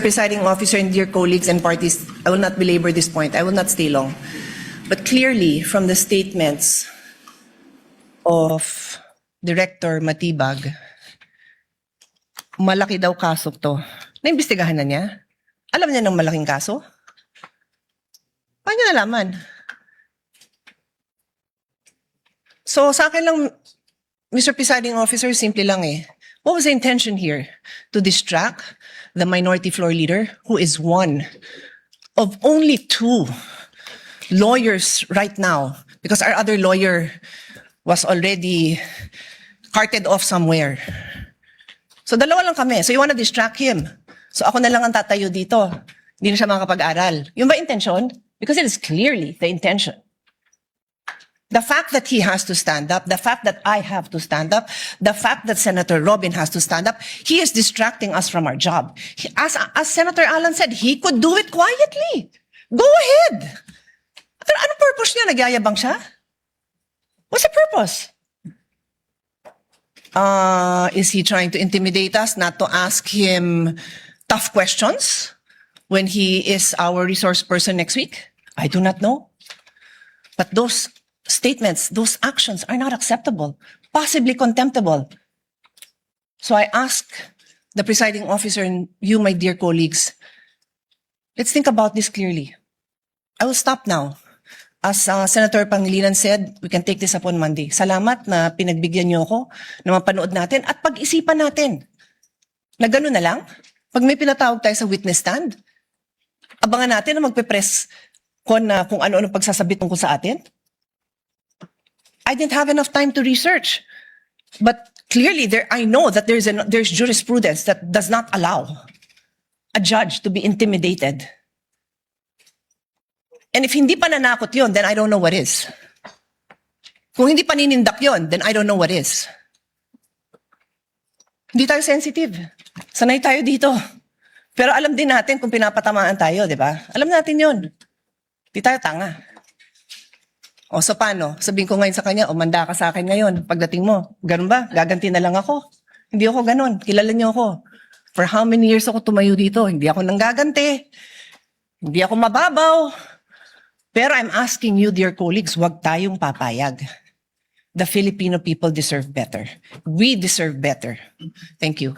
Presiding Officer and dear colleagues and parties, I will not belabor this point. I will not stay long. But clearly, from the statements of Director Matibag, malaki daw kaso to. Naimbestigahan na niya? Alam niya ng malaking kaso? Paano niya nalaman? So sa akin lang, Mr. Presiding Officer, simple lang eh. What was the intention here? To distract the minority floor leader, who is one of only two lawyers right now, because our other lawyer was already carted off somewhere. So dalawa lang kami. So you wanna distract him. So ako na lang ang tatayo dito. Hindi na siya makakapag-aral. Yung ba intention? Because it is clearly the intention. The fact that he has to stand up, the fact that I have to stand up, the fact that Senator Robin has to stand up, he is distracting us from our job. As Senator Alan said, he could do it quietly. Go ahead. Pero anong purpose niya? Nagyayabang siya? What's the purpose? Is he trying to intimidate us, not to ask him tough questions when he is our resource person next week? I do not know. But those statements, those actions are not acceptable, possibly contemptible. So I ask the presiding officer and you, my dear colleagues, let's think about this clearly. I will stop now. As Senator Pangilinan said, we can take this up on Monday. Salamat na pinagbigyan niyo ako na mapanood natin at pag-isipan natin. Na gano'n na lang, pag may pinatawag tayo sa witness stand, abangan natin na magpe-press kung ano-ano pagsasabi tungkol sa atin. I didn't have enough time to research. But clearly, I know that there's jurisprudence that does not allow a judge to be intimidated. And if hindi pa nanakot yun, then I don't know what is. Kung hindi pa ninindak yun, then I don't know what is. Hindi tayo sensitive. Sanay tayo dito. Pero alam din natin kung pinapatamaan tayo, di ba? Alam natin yun. Hindi tayo tanga. O so paano? Sabihin ko ngayon sa kanya, manda ka sa akin ngayon. Pagdating mo, ganun ba? Gaganti na lang ako. Hindi ako ganun. Kilala niyo ako. For how many years ako tumayo dito? Hindi ako nanggaganti. Hindi ako mababaw. Pero I'm asking you, dear colleagues, wag tayong papayag. The Filipino people deserve better. We deserve better. Thank you.